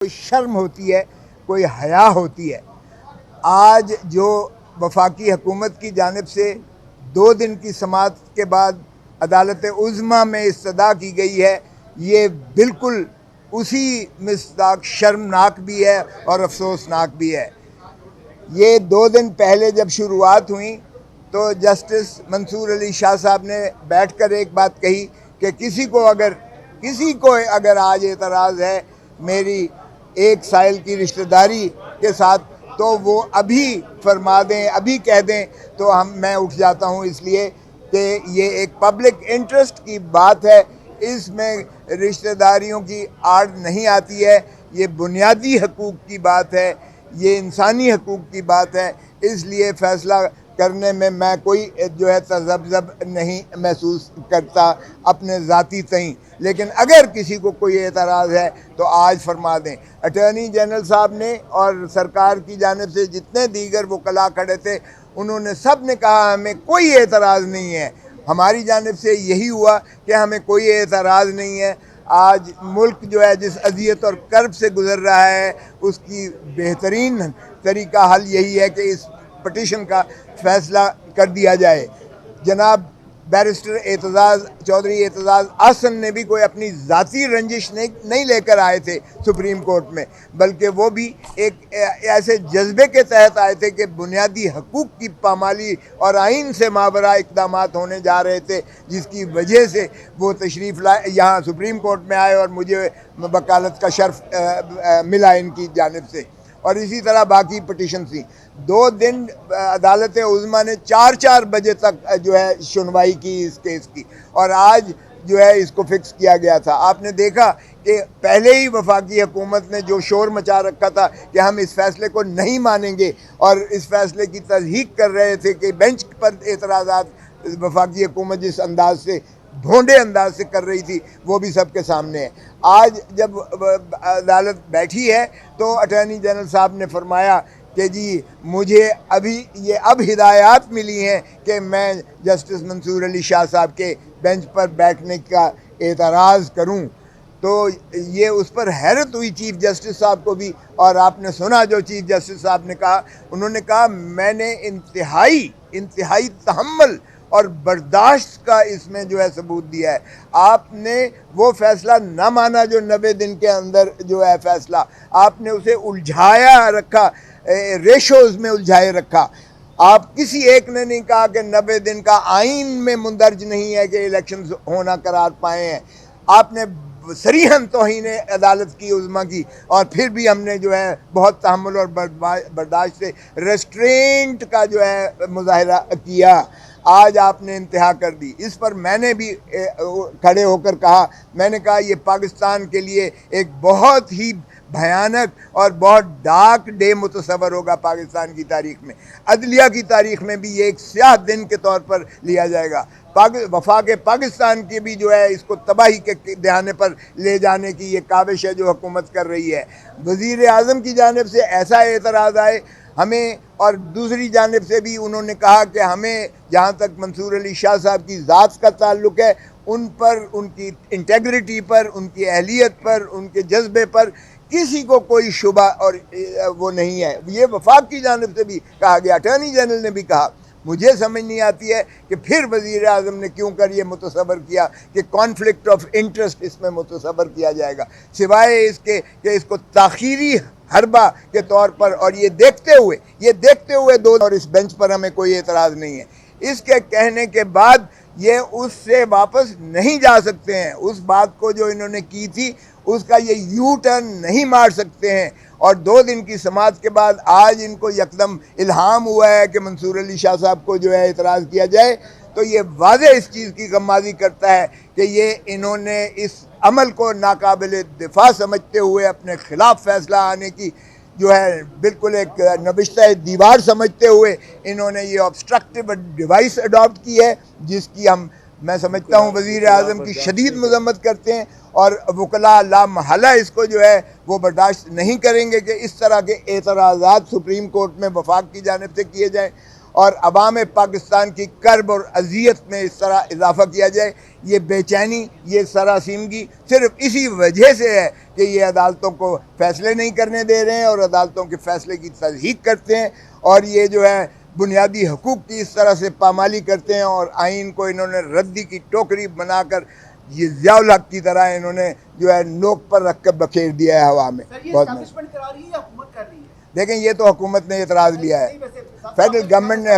कोई शर्म होती है, कोई हया होती है। आज जो वफाकी हुकूमत की जानिब से 2 दिन की समाअत के बाद अदालत उज़्मा में इस्तदा की गई है, ये बिल्कुल उसी मिसदाक शर्मनाक भी है और अफसोसनाक भी है। ये 2 दिन पहले जब शुरुआत हुई तो जस्टिस मंसूर अली शाह साहब ने बैठकर एक बात कही कि किसी को अगर आज एतराज़ है मेरी एक साइल की रिश्तेदारी के साथ, तो वो अभी फरमा दें, अभी कह दें तो मैं उठ जाता हूँ, इसलिए कि ये एक पब्लिक इंटरेस्ट की बात है, इसमें रिश्तेदारियों की आड़ नहीं आती है, ये बुनियादी हकूक़ की बात है, ये इंसानी हकूक़ की बात है। इसलिए फ़ैसला करने में मैं कोई जो है तज़ब्ज़ब नहीं महसूस करता अपने ज़ाती तईं। लेकिन अगर किसी को कोई एतराज़ है तो आज फरमा दें। अटॉर्नी जनरल साहब ने और सरकार की जानिब से जितने दीगर वकला खड़े थे, उन्होंने सब ने कहा हमें कोई एतराज़ नहीं है। हमारी जानिब से यही हुआ कि हमें कोई एतराज़ नहीं है। आज मुल्क जो है जिस अज़ियत और कर्ब से गुज़र रहा है, उसकी बेहतरीन तरीका हल यही है कि इस पटिशन का फ़ैसला कर दिया जाए। जनाब बैरिस्टर एतज़ाज़ चौधरी एतज़ाज़ आसन ने भी कोई अपनी ज़ाती रंजिश नहीं लेकर आए थे सुप्रीम कोर्ट में, बल्कि वो भी एक ऐसे जज्बे के तहत आए थे कि बुनियादी हकूक़ की पामाली और आइन से मावरा इक़दामात होने जा रहे थे, जिसकी वजह से वो तशरीफ़ लाए यहाँ सुप्रीम कोर्ट में आए और मुझे वकालत का शर्फ मिला इनकी जानिब से। और इसी तरह बाकी पटिशन थी। 2 दिन अदालत उज़्मा ने 4-4 बजे तक जो है सुनवाई की इस केस की, और आज जो है इसको फिक्स किया गया था। आपने देखा कि पहले ही वफाकी हुकूमत ने जो शोर मचा रखा था कि हम इस फैसले को नहीं मानेंगे, और इस फैसले की तस्दीक कर रहे थे कि बेंच पर एतराज़ात वफाकी हुकूमत जिस अंदाज से भोंडे अंदाज से कर रही थी, वो भी सबके सामने है। आज जब अदालत बैठी है तो अटॉर्नी जनरल साहब ने फरमाया कि जी मुझे अब हिदायत मिली हैं कि मैं जस्टिस मंसूर अली शाह साहब के बेंच पर बैठने का एतराज़ करूं। तो ये उस पर हैरत हुई चीफ़ जस्टिस साहब को भी, और आपने सुना जो चीफ़ जस्टिस साहब ने कहा। उन्होंने कहा मैंने इंतहाई तहम्मुल और बर्दाश्त का इसमें जो है सबूत दिया है। आपने वो फ़ैसला ना माना जो 90 दिन के अंदर जो है फ़ैसला, आपने उसे उलझाया रखा, रेशोज़ में उलझाए रखा। आप किसी एक ने नहीं कहा कि 90 दिन का आइन में मुंदरज नहीं है कि इलेक्शन होना करार पाए हैं। आपने सरीहन तौहीन अदालत की उज़्मा की, और फिर भी हमने जो है बहुत तहम्मुल और बर्दाश्त से रेस्ट्रेंट का जो है मुज़ाहिरा किया। आज आपने इंतहा कर दी। इस पर मैंने भी खड़े होकर कहा, मैंने कहा ये पाकिस्तान के लिए एक बहुत ही भयानक और बहुत डार्क डे मुतसव्वर होगा पाकिस्तान की तारीख़ में। अदलिया की तारीख़ में भी ये एक स्याह दिन के तौर पर लिया जाएगा। वफाक पाकिस्तान की भी जो है इसको तबाही के दहाने पर ले जाने की ये काविश है जो हुकूमत कर रही है। वज़ीर आज़म की जानिब से ऐसा एतराज़ आए हमें, और दूसरी जानिब से भी उन्होंने कहा कि हमें जहाँ तक मंसूर अली शाह साहब की ज़ात का ताल्लुक़ है, उन पर, उनकी इंटेग्रिटी पर, उनकी अहलियत पर, उनके जज्बे पर किसी को कोई शुबा और वो नहीं है। ये वफाक की जानिब से भी कहा गया। अटॉर्नी जनरल ने भी कहा। मुझे समझ नहीं आती है कि फिर वज़ीर आज़म ने क्यों कर ये मुतसव्वर किया कि कॉन्फ्लिक्ट ऑफ इंटरेस्ट इसमें मुतसव्वर किया जाएगा, सिवाय इसके कि इसको ताख़ीरी हरबा के तौर पर, और ये देखते हुए 2 और इस बेंच पर हमें कोई एतराज़ नहीं है। इसके कहने के बाद ये उससे वापस नहीं जा सकते हैं। उस बात को जो इन्होंने की थी उसका ये यू टर्न नहीं मार सकते हैं। और 2 दिन की समाअत के बाद आज इनको यकदम इल्हाम हुआ है कि मंसूर अली शाह साहब को जो है एतराज़ किया जाए, तो ये वाज़े इस चीज़ की गम्माज़ी करता है कि ये इन्होंने इस अमल को नाकाबिल दिफा समझते हुए अपने ख़िलाफ़ फ़ैसला आने की जो है बिल्कुल एक नबिश्ता दीवार समझते हुए इन्होंने ये ऑब्स्ट्रक्टिव डिवाइस अडॉप्ट की है, जिसकी मैं समझता हूँ वज़ीर आज़म की शदीद मज़म्मत करते हैं, और वकला ला महला इसको जो है वो बर्दाश्त नहीं करेंगे कि इस तरह के एतराज़ात सुप्रीम कोर्ट में वफाक की जानिब से किए जाएँ। और अवाम पाकिस्तान की कर्ब और अजियत में इस तरह इजाफा किया जाए। ये बेचैनी, ये सरासीमगी सिर्फ इसी वजह से है कि ये अदालतों को फैसले नहीं करने दे रहे हैं और अदालतों के फैसले की तस्दीक करते हैं, और ये जो है बुनियादी हकूक़ की इस तरह से पामाली करते हैं, और आइन को इन्होंने रद्दी की टोकरी बनाकर ये ज़ियाउल हक की तरह इन्होंने जो है नोक पर रख कर बखेर दिया है हवा में। बहुत करा रही है या हुकूमत कर रही है? देखें, ये तो हुकूमत ने एतराज़ लिया है, फेडरल गवर्नमेंट ने